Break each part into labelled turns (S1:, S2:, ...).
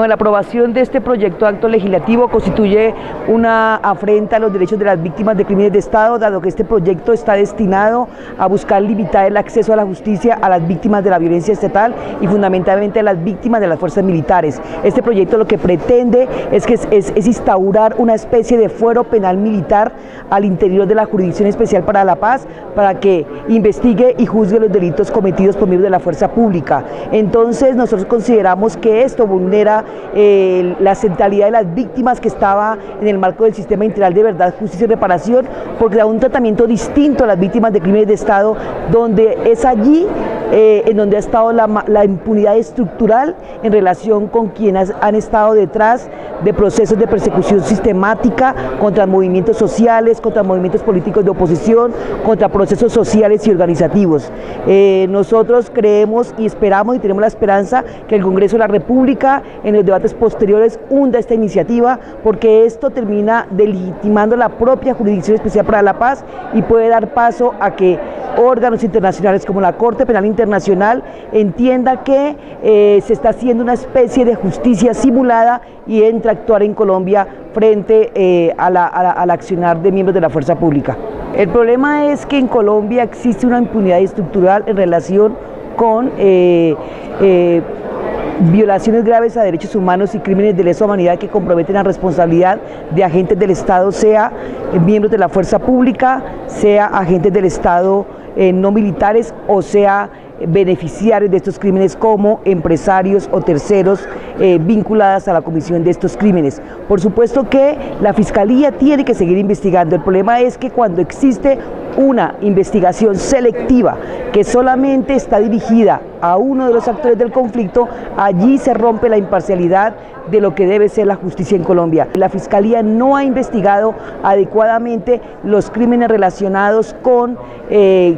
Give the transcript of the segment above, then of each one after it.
S1: Bueno, la aprobación de este proyecto de acto legislativo constituye una afrenta a los derechos de las víctimas de crímenes de Estado, dado que este proyecto está destinado a buscar limitar el acceso a la justicia a las víctimas de la violencia estatal y fundamentalmente a las víctimas de las fuerzas militares. Este proyecto lo que pretende es instaurar una especie de fuero penal militar al interior de la Jurisdicción Especial para la Paz para que investigue y juzgue los delitos cometidos por miembros de la fuerza pública. Entonces nosotros consideramos que esto vulnera la centralidad de las víctimas que estaba en el marco del sistema integral de verdad, justicia y reparación, porque da un tratamiento distinto a las víctimas de crímenes de Estado, donde es allí en donde ha estado la impunidad estructural en relación con quienes han estado detrás de procesos de persecución sistemática contra movimientos sociales, contra movimientos políticos de oposición, contra procesos sociales y organizativos. Nosotros creemos y esperamos y tenemos la esperanza que el Congreso de la República en los debates posteriores hunda esta iniciativa, porque esto termina delegitimando la propia Jurisdicción Especial para la Paz y puede dar paso a que órganos internacionales como la Corte Penal Internacional entienda que se está haciendo una especie de justicia simulada y entra a actuar en Colombia frente al accionar de miembros de la fuerza pública. El problema es que en Colombia existe una impunidad estructural en relación con violaciones graves a derechos humanos y crímenes de lesa humanidad que comprometen la responsabilidad de agentes del Estado, sea miembros de la fuerza pública, sea agentes del Estado no militares o sea beneficiarios de estos crímenes como empresarios o terceros vinculadas a la comisión de estos crímenes. Por supuesto que la Fiscalía tiene que seguir investigando. El problema es que cuando existe una investigación selectiva que solamente está dirigida a uno de los actores del conflicto, allí se rompe la imparcialidad de lo que debe ser la justicia en Colombia. La Fiscalía no ha investigado adecuadamente los crímenes relacionados con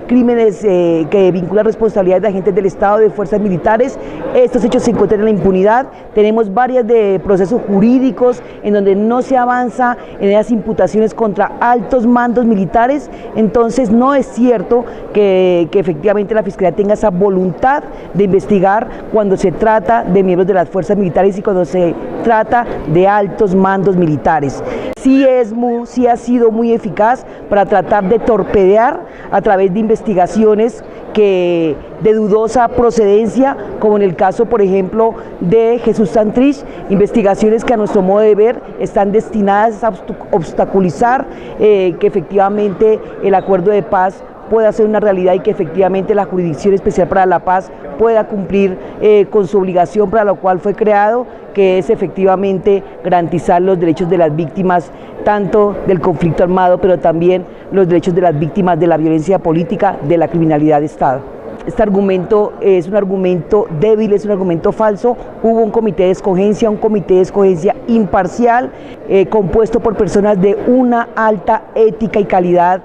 S1: crímenes que vinculan responsabilidades de agentes del Estado, de fuerzas militares. Estos hechos se encuentran en la impunidad. Tenemos varios de procesos jurídicos en donde no se avanza en esas imputaciones contra altos mandos militares. Entonces no es cierto que efectivamente la Fiscalía tenga esa voluntad de investigar cuando se trata de miembros de las fuerzas militares y cuando se trata de altos mandos militares. Sí ha sido muy eficaz para tratar de torpedear a través de investigaciones de dudosa procedencia, como en el caso, por ejemplo, de Jesús Santrich, investigaciones que a nuestro modo de ver están destinadas a obstaculizar que efectivamente el acuerdo de paz pueda ser una realidad y que efectivamente la Jurisdicción Especial para la Paz pueda cumplir con su obligación para la cual fue creado, que es efectivamente garantizar los derechos de las víctimas tanto del conflicto armado, pero también los derechos de las víctimas de la violencia política, de la criminalidad de Estado. Este argumento es un argumento débil, es un argumento falso. Hubo un comité de escogencia imparcial, compuesto por personas de una alta ética y calidad,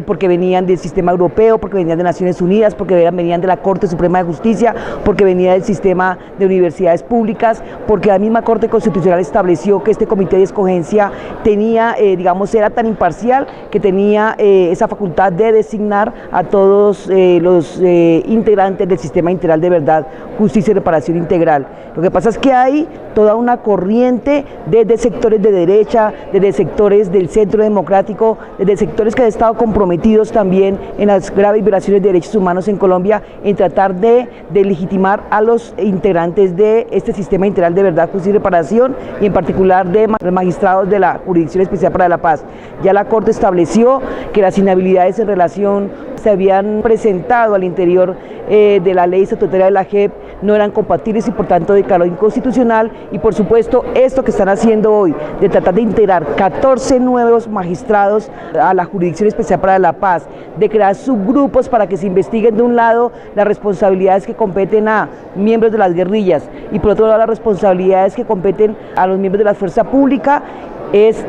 S1: porque venían del sistema europeo, porque venían de Naciones Unidas, porque venían de la Corte Suprema de Justicia, porque venían del sistema de universidades públicas, porque la misma Corte Constitucional estableció que este comité de escogencia tenía, era tan imparcial que tenía esa facultad de designar a todos los integrantes del sistema integral de verdad, justicia y reparación integral. Lo que pasa es que hay toda una corriente desde sectores de derecha, desde sectores del centro democrático, desde sectores que han estado comprometidos también en las graves violaciones de derechos humanos en Colombia, en tratar de legitimar a los integrantes de este sistema integral de verdad, justicia y reparación, y en particular de magistrados de la Jurisdicción Especial para la Paz. Ya la Corte estableció que las inhabilidades en relación se habían presentado al interior de la ley estatutaria de la JEP no eran compatibles y por tanto declaró inconstitucional. Y por supuesto esto que están haciendo hoy de tratar de integrar 14 nuevos magistrados a la Jurisdicción Especial para la Paz, de crear subgrupos para que se investiguen de un lado las responsabilidades que competen a miembros de las guerrillas y por otro lado las responsabilidades que competen a los miembros de la fuerza pública,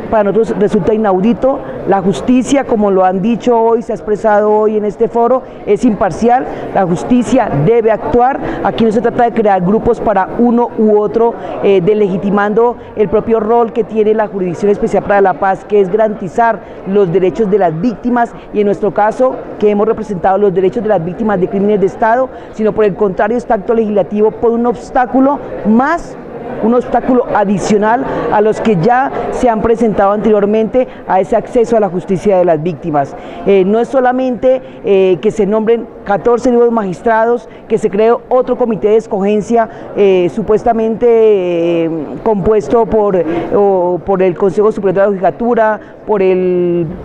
S1: para nosotros resulta inaudito. La justicia, como lo han dicho hoy, se ha expresado hoy en este foro, es imparcial. La justicia debe actuar. Aquí no se trata de crear grupos para uno u otro, delegitimando el propio rol que tiene la Jurisdicción Especial para la Paz, que es garantizar los derechos de las víctimas y en nuestro caso, que hemos representado los derechos de las víctimas de crímenes de Estado, sino por el contrario, este acto legislativo pone un obstáculo más un obstáculo adicional a los que ya se han presentado anteriormente a ese acceso a la justicia de las víctimas. No es solamente que se nombren 14 nuevos magistrados, que se cree otro comité de escogencia supuestamente compuesto por el Consejo Superior de la Judicatura,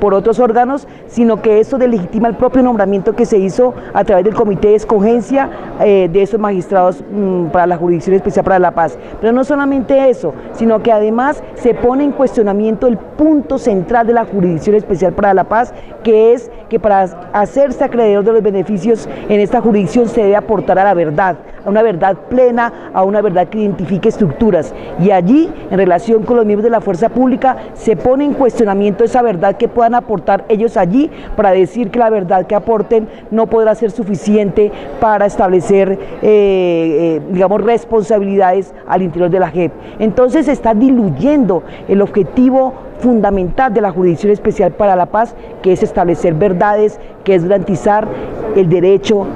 S1: por otros órganos, sino que esto delegitima el propio nombramiento que se hizo a través del comité de escogencia de esos magistrados para la Jurisdicción Especial para la Paz. Pero no solamente eso, sino que además se pone en cuestionamiento el punto central de la Jurisdicción Especial para la Paz, que es que para hacerse acreedor de los beneficios en esta jurisdicción se debe aportar a la verdad, a una verdad plena, a una verdad que identifique estructuras. Y allí, en relación con los miembros de la fuerza pública, se pone en cuestionamiento esa verdad que puedan aportar ellos allí, para decir que la verdad que aporten no podrá ser suficiente para establecer, digamos, responsabilidades al interior de la JEP. Entonces se está diluyendo el objetivo fundamental de la Jurisdicción Especial para la Paz, que es establecer verdades, que es garantizar el derecho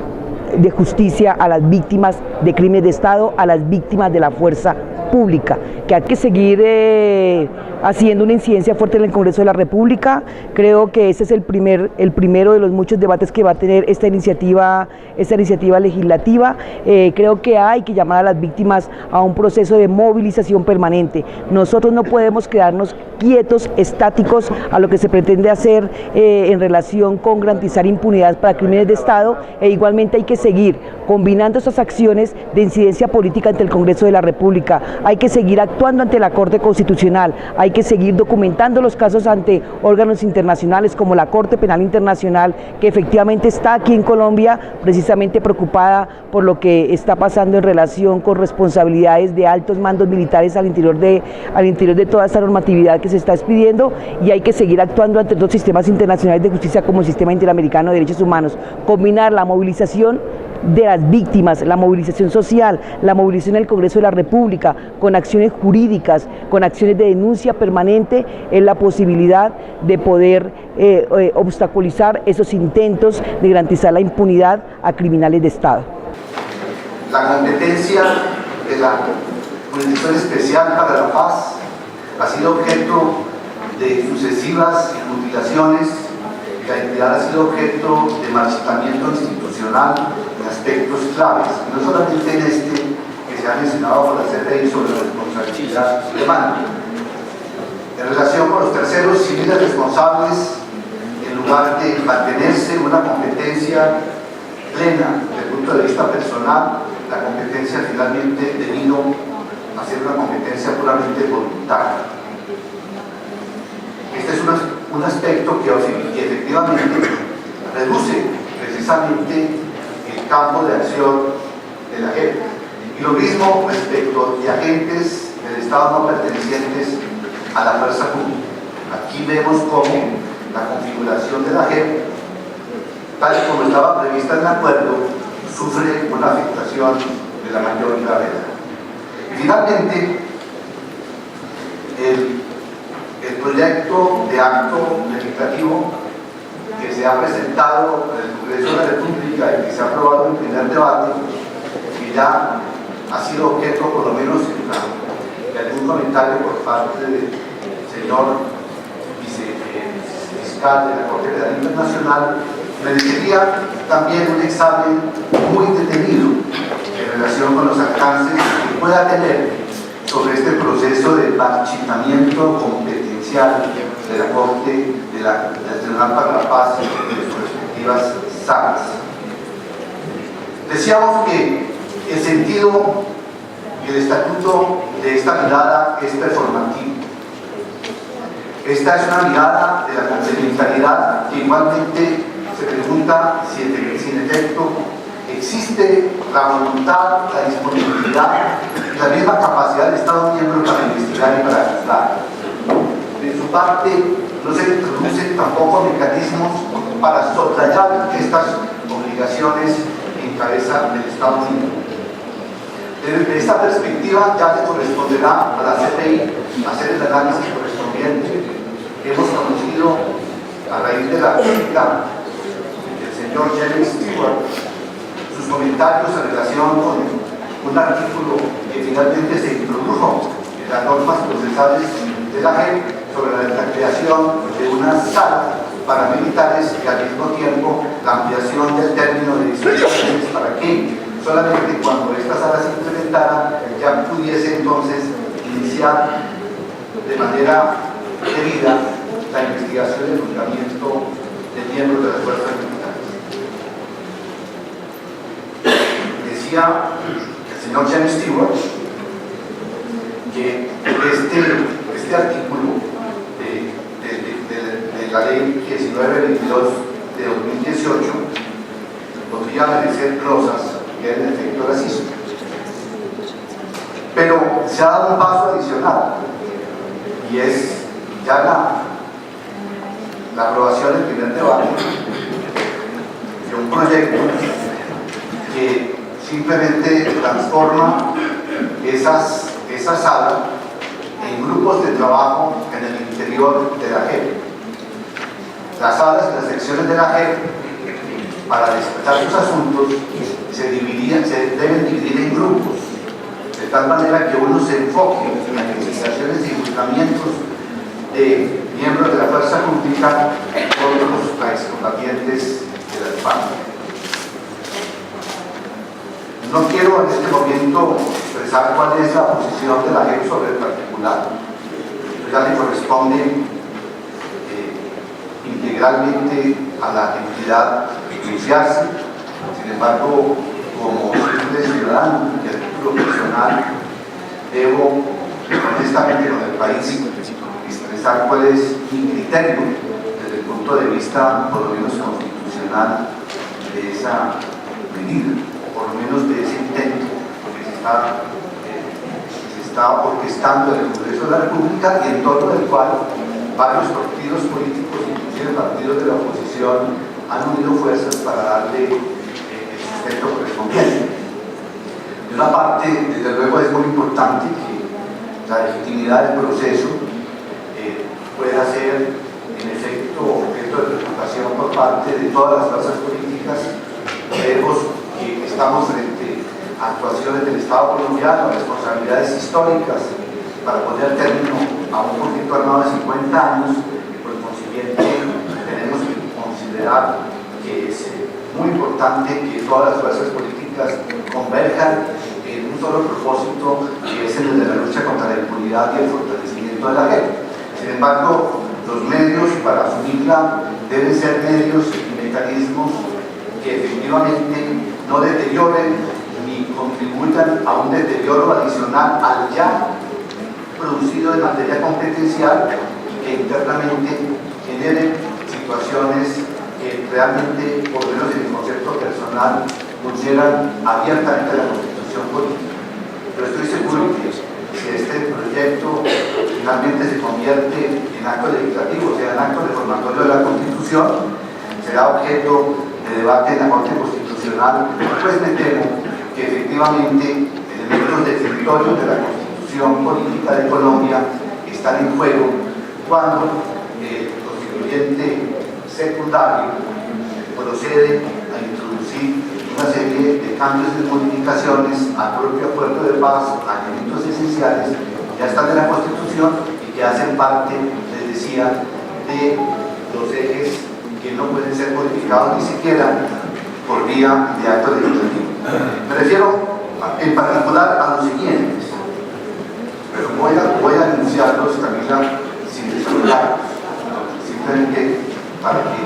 S1: de justicia a las víctimas de crímenes de Estado, a las víctimas de la fuerza pública, que hay que seguir haciendo una incidencia fuerte en el Congreso de la República. Creo que ese es el primero de los muchos debates que va a tener esta iniciativa legislativa. Creo que hay que llamar a las víctimas a un proceso de movilización permanente. Nosotros no podemos quedarnos quietos, estáticos a lo que se pretende hacer en relación con garantizar impunidad para crímenes de Estado, e igualmente hay que seguir combinando esas acciones de incidencia política ante el Congreso de la República. Hay que seguir actuando ante la Corte Constitucional, hay que seguir documentando los casos ante órganos internacionales como la Corte Penal Internacional, que efectivamente está aquí en Colombia, precisamente preocupada por lo que está pasando en relación con responsabilidades de altos mandos militares al interior de toda esta normatividad que se está expidiendo, y hay que seguir actuando ante dos sistemas internacionales de justicia como el Sistema Interamericano de Derechos Humanos. Combinar la movilización de las víctimas, la movilización social, la movilización del Congreso de la República, con acciones jurídicas, con acciones de denuncia permanente, es la posibilidad de poder obstaculizar esos intentos de garantizar la impunidad a criminales de Estado.
S2: La competencia de la Jurisdicción Especial para la Paz ha sido objeto de sucesivas mutilaciones. La entidad ha sido objeto de marchitamiento institucional en aspectos claves, no solamente en este que se ha mencionado por la CPI sobre la responsabilidad alemana. En relación con los terceros civiles responsables, en lugar de mantenerse una competencia plena desde el punto de vista personal, la competencia finalmente devino a ser una competencia puramente voluntaria. Este es un aspecto que efectivamente reduce precisamente el campo de acción de la JEP. Y lo mismo respecto de agentes del Estado no pertenecientes a la fuerza pública. Aquí vemos cómo la configuración de la JEP, tal y como estaba prevista en el acuerdo, sufre una afectación de la mayor gravedad. Y finalmente, el proyecto de acto legislativo que se ha presentado en el Congreso de la República y que se ha aprobado en el primer debate, que ya ha sido objeto, por lo menos, de algún comentario por parte del señor vicefiscal de la Corte Penal Internacional, merecería también un examen muy detenido en relación con los alcances que pueda tener sobre este proceso de marchitamiento competencial de la Corte, del Tribunal para la Paz y de sus respectivas salas. Decíamos que el sentido y el estatuto de esta mirada es performativo. Esta es una mirada de la complementariedad que igualmente se pregunta si en efecto existe la voluntad, la disponibilidad y la misma capacidad del Estado miembro para investigar y para juzgar. De su parte, no se introducen tampoco mecanismos para soslayar estas obligaciones en cabeza del Estado miembro. Desde esta perspectiva ya le corresponderá a la CPI hacer el análisis correspondiente. Hemos conocido, a raíz de la crítica del señor Jeremy Stewart, sus comentarios en relación con un artículo que finalmente se introdujo en las normas procesales de la JEP sobre la creación de una sala para militares y al mismo tiempo la ampliación del término de 18 meses para que solamente cuando esta sala se implementara ya pudiese entonces iniciar de manera debida la investigación y el juzgamiento de miembros de las fuerzas militares. Decía el señor James Stewart que este artículo de la ley 1922 de 2018 podría merecer glosas que en efecto las hizo. Pero se ha dado un paso adicional y es ya la aprobación del primer debate de un proyecto que simplemente transforma esa sala en grupos de trabajo en el interior de la JEP. Las salas y las secciones de la JEP, para despachar sus asuntos, se deben dividir en grupos, de tal manera que uno se enfoque en las investigaciones y juzgamientos de miembros de la fuerza pública contra los excombatientes de la España. No quiero en este momento expresar cuál es la posición de la JEP sobre el particular. Ya le corresponde integralmente a la entidad pronunciarse. Sin embargo, como simple ciudadano y a título personal, debo honestamente con el país expresar cuál es mi criterio desde el punto de vista, por lo menos constitucional, de esa medida, por lo menos de ese intento que se está orquestando en el Congreso de la República y en torno del cual varios partidos políticos, inclusive partidos de la oposición, han unido fuerzas para darle el sustento correspondiente. De una parte, desde luego, es muy importante que la legitimidad del proceso pueda ser, en efecto, objeto de preocupación por parte de todas las fuerzas políticas. Vemos que estamos frente a actuaciones del Estado colombiano, responsabilidades históricas para poner término a un conflicto armado de 50 años, y por consiguiente tenemos que considerar que es muy importante que todas las fuerzas políticas converjan en un solo propósito, que es el de la lucha contra la impunidad y el fortalecimiento de la JEP. Sin embargo, los medios para asumirla deben ser medios y mecanismos que efectivamente no deterioren ni contribuyan a un deterioro adicional al ya producido de materia competencial y que internamente generen situaciones que realmente, por lo menos en mi concepto personal, vulneran abiertamente la Constitución política. Pero estoy seguro que si este proyecto finalmente se convierte en acto legislativo, o sea, en acto reformatorio de la Constitución, será objeto de debate en la Corte Constitucional, pues me temo que efectivamente elementos definitorios de la Constitución política de Colombia están en juego cuando el constituyente secundario procede a introducir una serie de cambios y modificaciones al propio acuerdo de paz, a elementos esenciales que ya están en la Constitución y que hacen parte, les decía, de los ejes que no pueden ser modificados ni siquiera por vía de acto legislativo. Me refiero en particular a los siguientes, pero voy a anunciarlos, Camila, sin desarrollarlos, simplemente para que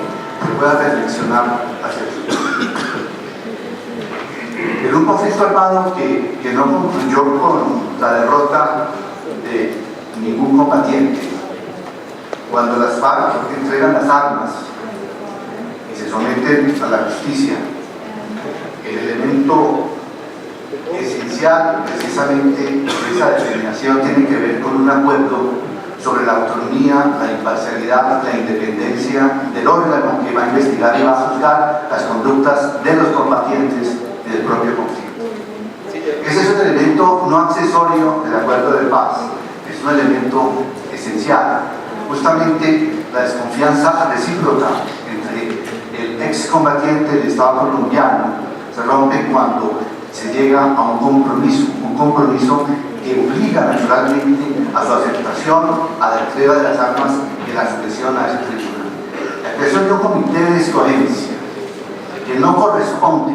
S2: se pueda reflexionar hacia eso. En un conflicto armado que no concluyó con la derrota de ningún combatiente, cuando las FARC entregan las armas y se someten a la justicia, el elemento esencial precisamente de esa determinación tiene que ver con un acuerdo sobre la autonomía, la imparcialidad, la independencia del órgano que va a investigar y va a juzgar las conductas de los combatientes y del propio conflicto. Ese es un elemento no accesorio del acuerdo de paz, es un elemento esencial. Justamente la desconfianza recíproca entre el excombatiente del Estado colombiano se rompe cuando se llega a un compromiso que obliga naturalmente a su aceptación, a la entrega de las armas y a la sujeción a ese tribunal. La creación de un comité de escogencia que no corresponde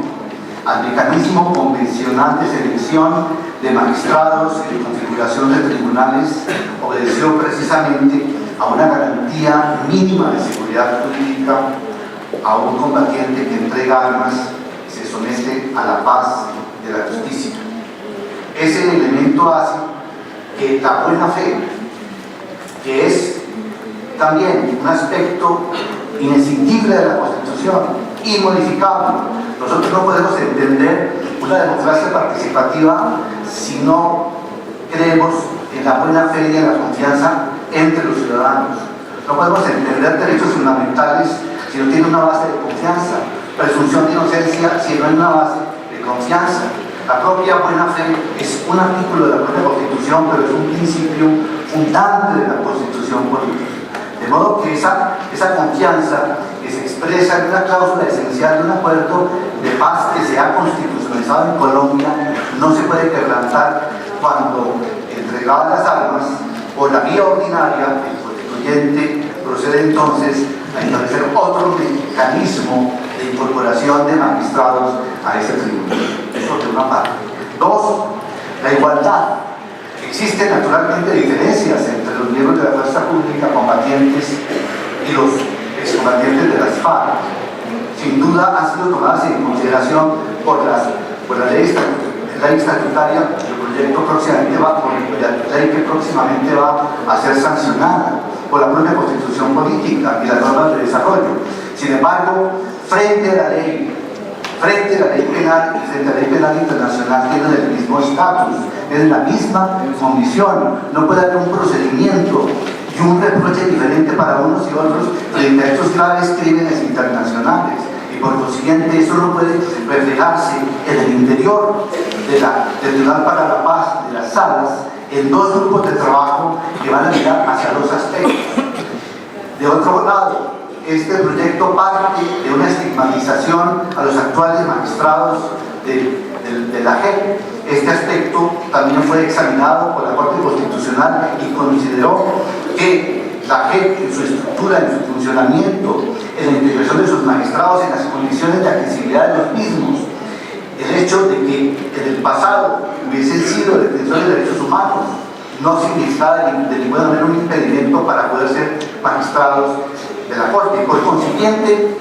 S2: al mecanismo convencional de selección de magistrados y de configuración de tribunales obedeció precisamente a una garantía mínima de seguridad jurídica a un combatiente que entrega armas y se somete a la paz de la justicia. Ese elemento hace que la buena fe, que es también un aspecto inescindible de la Constitución, inmodificable. Nosotros no podemos entender una democracia participativa si no creemos en la buena fe y en la confianza entre los ciudadanos. No podemos entender derechos fundamentales si no tiene una base de confianza, presunción de inocencia si no hay una base de confianza. La propia buena fe es un artículo de la propia Constitución, pero es un principio fundante de la Constitución política. De modo que esa confianza que se expresa en una cláusula esencial de un acuerdo de paz que se ha constitucionalizado en Colombia no se puede quebrantar cuando, entregadas las armas por la vía ordinaria, el constituyente procede entonces a establecer otro mecanismo de incorporación de magistrados a ese tribunal. Eso de una parte. Dos, la igualdad. Existen naturalmente diferencias entre los miembros de la fuerza pública combatientes y los excombatientes de las FARC. Sin duda han sido tomadas en consideración por la ley estatutaria, la ley que próximamente va a ser sancionada por la propia Constitución política y las normas de desarrollo. Sin embargo, frente a la ley penal y frente a la ley penal internacional tienen el mismo estatus, tienen la misma condición. No puede haber un procedimiento y un reproche diferente para unos y otros frente a estos graves crímenes internacionales. Y por consiguiente eso no puede reflejarse en el interior del Tribunal para la Paz, de las salas, en dos grupos de trabajo que van a mirar hacia dos aspectos. De otro lado, este proyecto parte de una estigmatización a los actuales magistrados de la JEP. Este aspecto también fue examinado por la Corte Constitucional y consideró que la JEP, en su estructura, en su funcionamiento, en la integración de sus magistrados, en las condiciones de accesibilidad de los mismos, el hecho de que en el pasado hubiesen sido defensores de derechos humanos no significaba de ninguna manera un impedimento para poder ser magistrados de la Corte. Por consiguiente,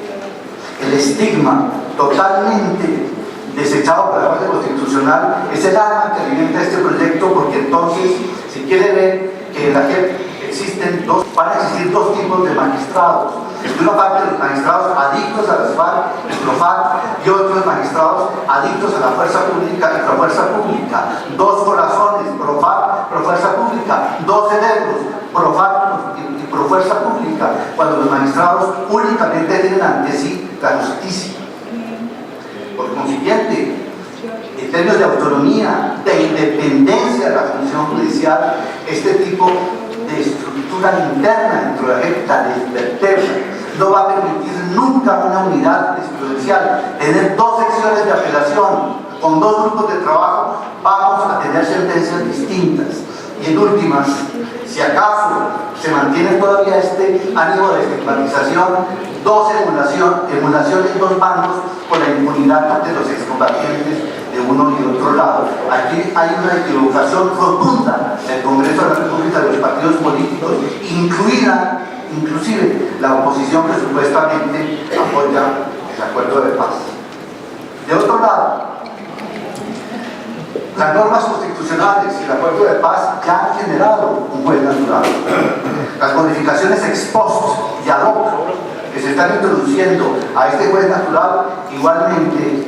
S2: el estigma totalmente desechado por la Corte Constitucional es el arma que alimenta este proyecto, porque entonces, si quiere ver que en la JEP van a existir dos tipos de magistrados. De una parte, los magistrados adictos a las FARC y PROFAC, y otros magistrados adictos a la fuerza pública y profuerza pública. Dos corazones, PROFAC, profuerza pública. Dos cerebros, PROFAC y profuerza pública, cuando los magistrados únicamente tienen ante sí la justicia. Por consiguiente, en términos de autonomía, de independencia de la función judicial, este tipo de estructura interna dentro de la JEP, la desvertebra, no va a permitir nunca una unidad jurisprudencial. Tener dos secciones de apelación con dos grupos de trabajo, vamos a tener sentencias distintas. Y en últimas, si acaso se mantiene todavía este ánimo de estigmatización, dos emulaciones, dos bandos con la impunidad de los excombatientes de uno y de otro lado. Aquí hay una equivocación rotunda del Congreso de la República, de los partidos políticos, inclusive la oposición que supuestamente apoya el acuerdo de paz. De otro lado, las normas constitucionales y el acuerdo de paz ya han generado un juez natural. Las modificaciones ex post y ad hoc que se están introduciendo a este juez natural igualmente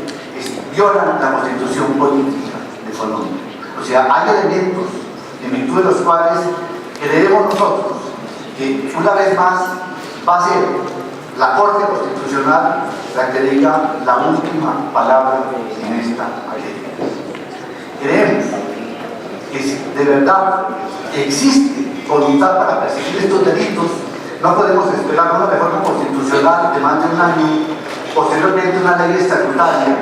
S2: violan la constitución política de Colombia. O sea, hay elementos en virtud de los cuales creemos nosotros que una vez más va a ser la Corte Constitucional la que diga la última palabra en esta materia. Creemos que si de verdad existe voluntad para perseguir estos delitos, no podemos esperar una reforma constitucional de más de un año, posteriormente una ley estatutaria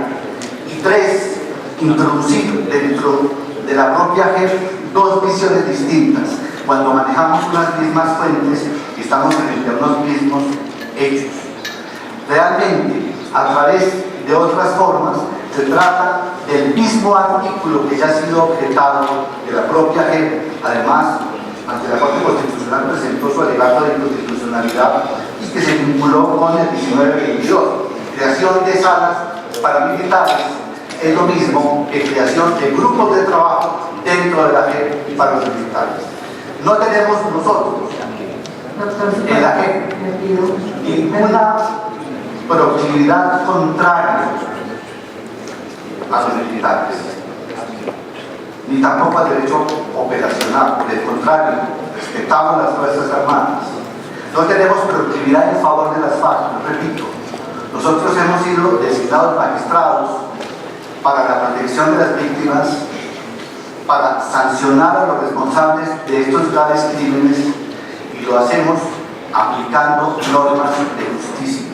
S2: y 3, introducir dentro de la propia JEP dos visiones distintas, cuando manejamos unas mismas fuentes y estamos frente a unos mismos hechos. Realmente, a través de otras formas, se trata del mismo artículo que ya ha sido objetado de la propia JEP. Además, ante la Corte Constitucional presentó su alegato de inconstitucionalidad y que se vinculó con el 1922. Creación de salas paramilitares es lo mismo que creación de grupos de trabajo dentro de la JEP para los militares. No tenemos nosotros en la JEP ninguna proximidad contraria a los militares, ni tampoco al derecho operacional. Por el contrario, respetamos las Fuerzas Armadas. No tenemos proximidad en favor de las FARC, repito. Nosotros hemos sido designados magistrados para la protección de las víctimas, para sancionar a los responsables de estos graves crímenes, y lo hacemos aplicando normas de justicia.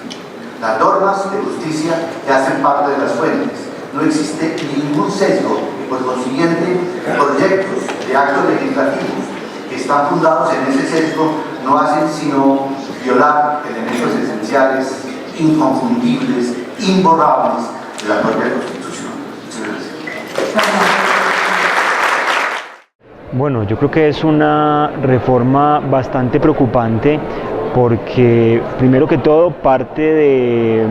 S2: Las normas de justicia que hacen parte de las fuentes. No existe ningún sesgo y, por consiguiente, proyectos de actos legislativos que están fundados en ese sesgo no hacen sino violar elementos esenciales, inconfundibles, imborrables de la propia Constitución. Muchas gracias.
S3: Bueno, yo creo que es una reforma bastante preocupante porque, primero que todo, parte de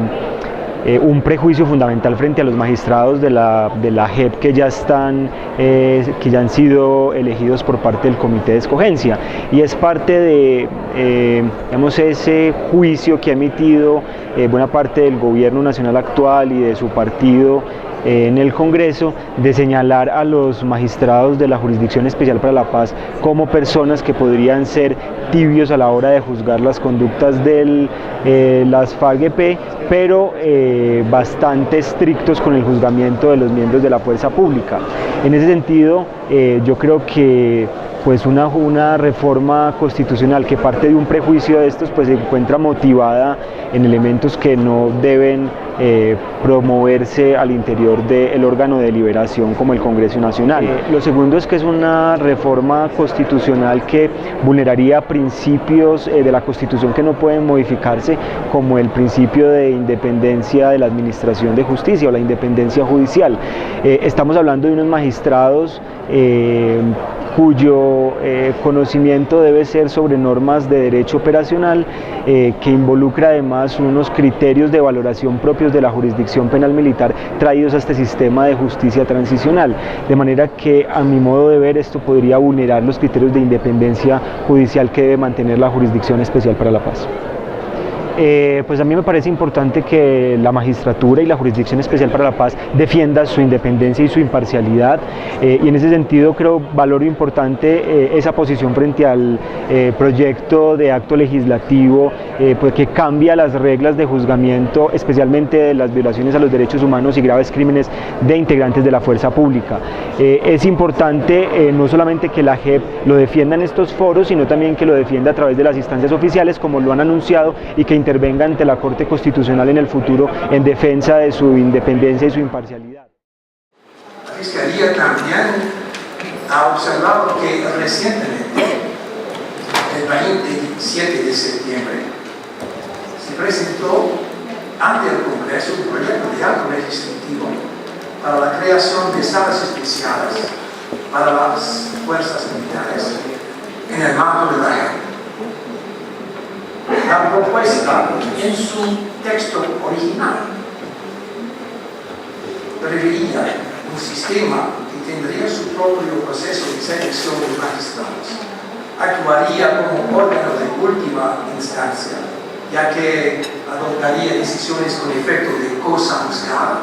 S3: un prejuicio fundamental frente a los magistrados de la JEP que ya han sido elegidos por parte del comité de escogencia, y es parte de digamos, ese juicio que ha emitido buena parte del gobierno nacional actual y de su partido en el Congreso, de señalar a los magistrados de la Jurisdicción Especial para la Paz como personas que podrían ser tibios a la hora de juzgar las conductas de las FARC-EP, pero bastante estrictos con el juzgamiento de los miembros de la fuerza pública. En ese sentido, yo creo que pues una reforma constitucional que parte de un prejuicio de estos, pues se encuentra motivada en elementos que no deben promoverse al interior del órgano de deliberación como el Congreso Nacional. Lo segundo es que es una reforma constitucional que vulneraría principios de la Constitución que no pueden modificarse, como el principio de independencia de la administración de justicia o la independencia judicial. Estamos hablando de unos magistrados cuyo conocimiento debe ser sobre normas de derecho operacional, que involucra además unos criterios de valoración propios de la jurisdicción penal militar traídos a este sistema de justicia transicional, de manera que, a mi modo de ver, esto podría vulnerar los criterios de independencia judicial que debe mantener la Jurisdicción Especial para la Paz. Pues a mí me parece importante que la magistratura y la Jurisdicción Especial para la Paz defienda su independencia y su imparcialidad, y en ese sentido valoro importante esa posición frente al proyecto de acto legislativo pues que cambia las reglas de juzgamiento, especialmente de las violaciones a los derechos humanos y graves crímenes de integrantes de la fuerza pública. Es importante no solamente que la JEP lo defienda en estos foros, sino también que lo defienda a través de las instancias oficiales, como lo han anunciado, y que intervenga ante la Corte Constitucional en el futuro en defensa de su independencia y su imparcialidad.
S4: La Fiscalía también ha observado que recientemente, el 27 de septiembre, se presentó ante el Congreso un proyecto de acto legislativo para la creación de salas especiales para las fuerzas militares en el marco de la JEP. La propuesta, en su texto original, preveía un sistema que tendría su propio proceso de selección de magistrados. Actuaría como órgano de última instancia, ya que adoptaría decisiones con efecto de cosa juzgada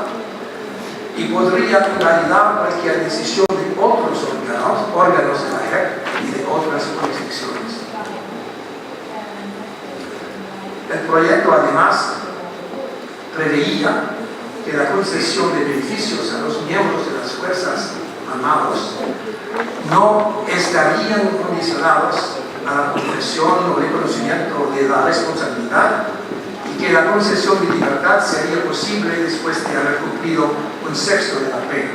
S4: y podría invalidar cualquier decisión de otros órganos de la JEP y de otras jurisdicciones. El proyecto además preveía que la concesión de beneficios a los miembros de las Fuerzas Armadas no estarían condicionados a la confesión o reconocimiento de la responsabilidad, y que la concesión de libertad sería posible después de haber cumplido un sexto de la pena.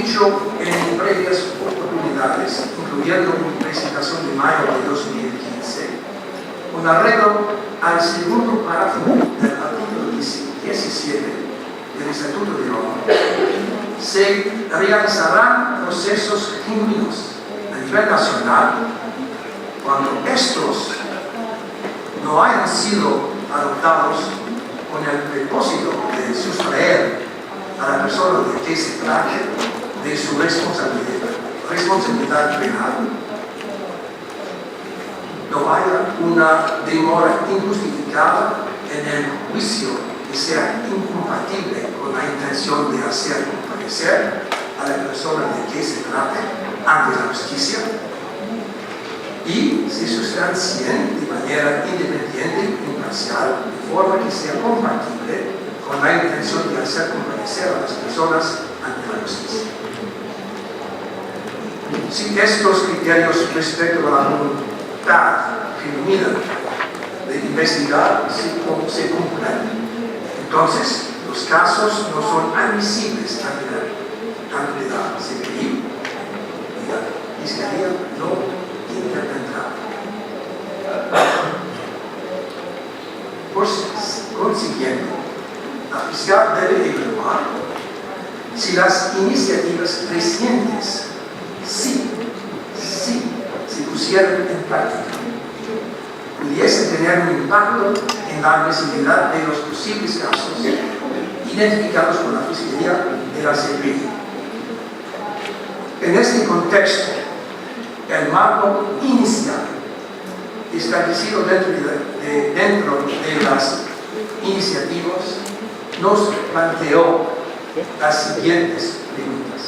S4: dicho en previas oportunidades, incluyendo mi presentación de mayo de 2015, un arreglo al segundo párrafo del artículo 17 del Estatuto de Roma, se realizarán procesos genuinos a nivel nacional cuando estos no hayan sido adoptados con el propósito de sustraer a la persona de que se trate de su responsabilidad penal. No haya una demora injustificada en el juicio que sea incompatible con la intención de hacer comparecer a la persona de que se trate ante la justicia, y se sustancien de manera independiente e imparcial, de forma que sea compatible con la intención de hacer comparecer a las personas ante la justicia. Si estos criterios respecto a la voluntad genuina de investigar se cumplen, entonces los casos no son admisibles ante la CPI y la Fiscalía no intervendrá. Por consiguiente, la fiscal debe evaluar si las iniciativas recientes sí se pusieron en práctica, pudiesen tener un impacto en la admisibilidad de los posibles casos identificados por la Fiscalía de la CPI. En este contexto, el marco inicial establecido dentro de las iniciativas nos planteó las siguientes preguntas.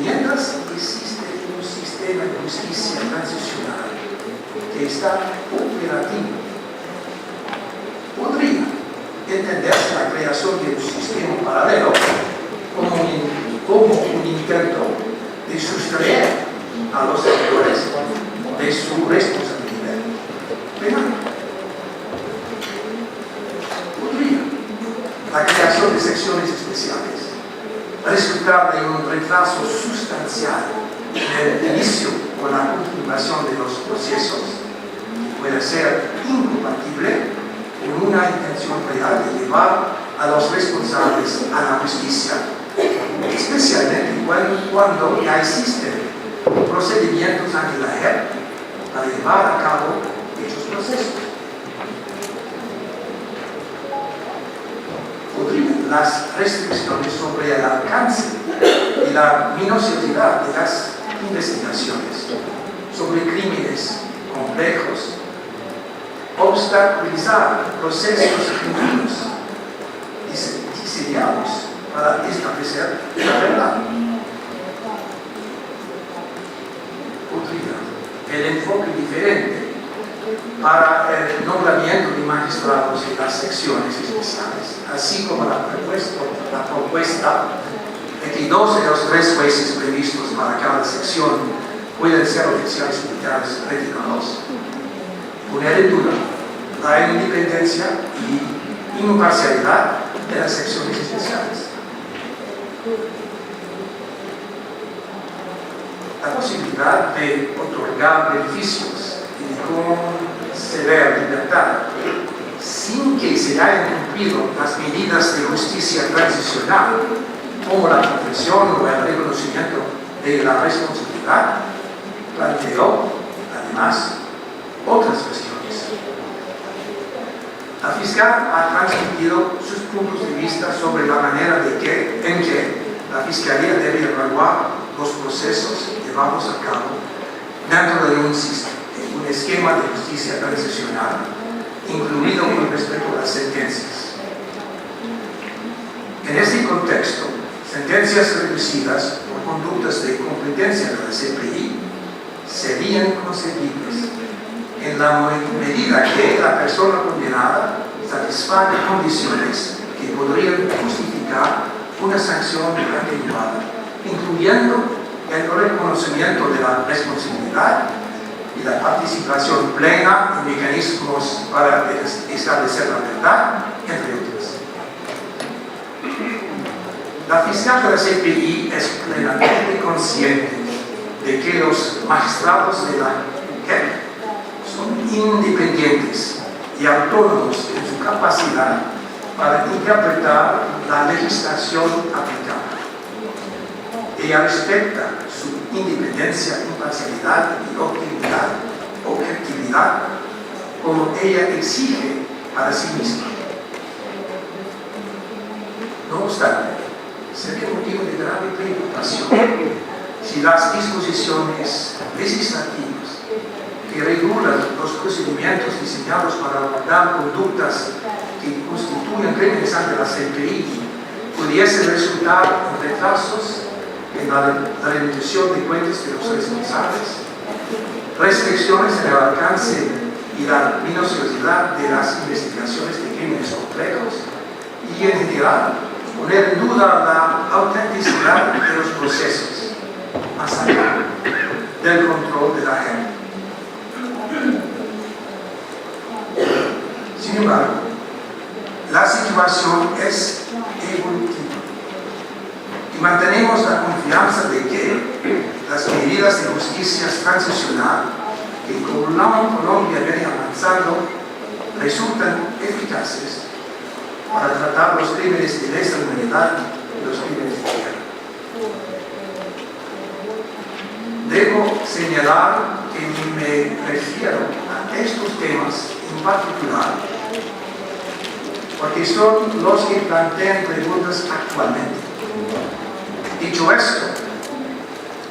S4: Mientras existe un sistema de justicia transicional que está operativo, podría entenderse la creación de un sistema paralelo como un intento de sustraer a los actores de su responsabilidad penal. Podría la creación de secciones especiales resultar de un retraso sustancial en el inicio o la continuación de los procesos, que puede ser incompatible con una intención real de llevar a los responsables a la justicia, especialmente cuando ya existen procedimientos ante la JEP para llevar a cabo dichos procesos. Podrían las restricciones sobre el alcance y la minuciosidad de las investigaciones sobre crímenes complejos obstaculizar procesos genuinos diseñados para establecer la verdad. El enfoque diferente para el nombramiento de magistrados en las secciones especiales, así como la propuesta de que 2 de los 3 jueces previstos para cada sección pueden ser oficiales militares retirados, poner en duda la independencia y imparcialidad de las secciones especiales. La posibilidad de otorgar beneficios y de conceder libertad sin que se hayan cumplido las medidas de justicia transicional, como la protección o el reconocimiento de la responsabilidad, planteó, además, otras cuestiones. La fiscal ha transmitido sus puntos de vista sobre la manera en que la Fiscalía debe evaluar los procesos llevados a cabo dentro de un esquema de justicia transicional, incluido con respecto a las sentencias. En este contexto, sentencias reducidas por conductas de competencia de la CPI serían concebibles en la medida que la persona condenada satisfaga condiciones que podrían justificar una sanción atenuada, incluyendo el reconocimiento de la responsabilidad y la participación plena en mecanismos para establecer la verdad, entre otras. La fiscal de la CPI es plenamente consciente de que los magistrados de la JEP son independientes y autónomos en su capacidad para interpretar la legislación aplicable. Ella respeta su independencia, imparcialidad y objetividad como ella exige para sí misma. No obstante, sería motivo de grave preocupación si las disposiciones legislativas que regulan los procedimientos diseñados para abordar conductas que constituyen crímenes ante la CPI pudiesen resultar en retrasos en la rendición de cuentas de los responsables, restricciones en el alcance y la minuciosidad de las investigaciones de crímenes complejos y, en general, poner en duda la autenticidad de los procesos, más allá del control de la gente. Sin embargo, la situación es evolutiva y mantenemos la confianza de que las medidas de justicia transicional que Colombia viene avanzando resultan eficaces para tratar los crímenes de lesa humanidad y los crímenes de guerra. Debo señalar que me refiero a estos temas en particular porque son los que plantean preguntas actualmente. Dicho esto,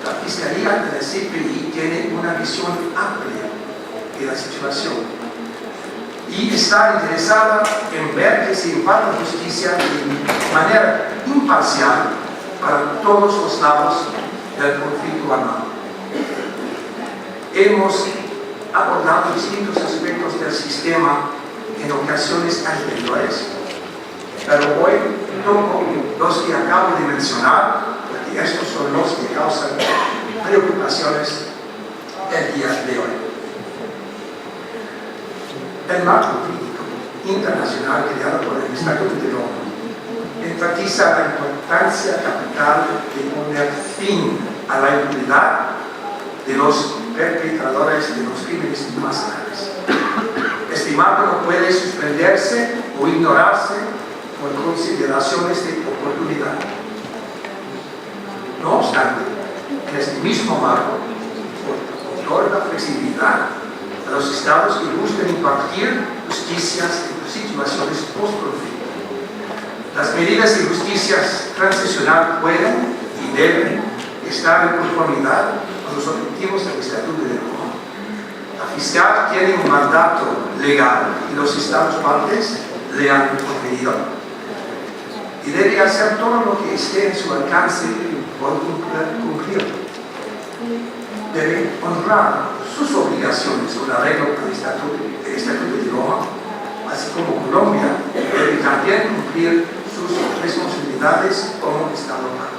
S4: la Fiscalía de la CPI tiene una visión amplia de la situación y está interesada en ver que se imparta justicia de manera imparcial para todos los lados del conflicto armado. Hemos abordado distintos aspectos del sistema en ocasiones anteriores, pero hoy toco los que acabo de mencionar, porque estos son los que causan preocupaciones el día de hoy. El marco jurídico internacional creado por el Estatuto de Roma enfatiza la importancia capital de poner fin a la impunidad de los perpetradores de los crímenes más graves. Este marco no puede suspenderse o ignorarse por consideraciones de oportunidad. No obstante, en este mismo marco otorga flexibilidad a los estados que buscan impartir justicias en situaciones post-conflicto. Las medidas de justicia transicional pueden y deben estar en conformidad con los objetivos del Estatuto de Roma. La fiscal tiene un mandato legal y los estados partes le han conferido. Y debe hacer todo lo que esté en su alcance por cumplir. Debe honrar sus obligaciones con arreglo al Estatuto de Roma, así como Colombia debe también cumplir sus responsabilidades como Estado parte.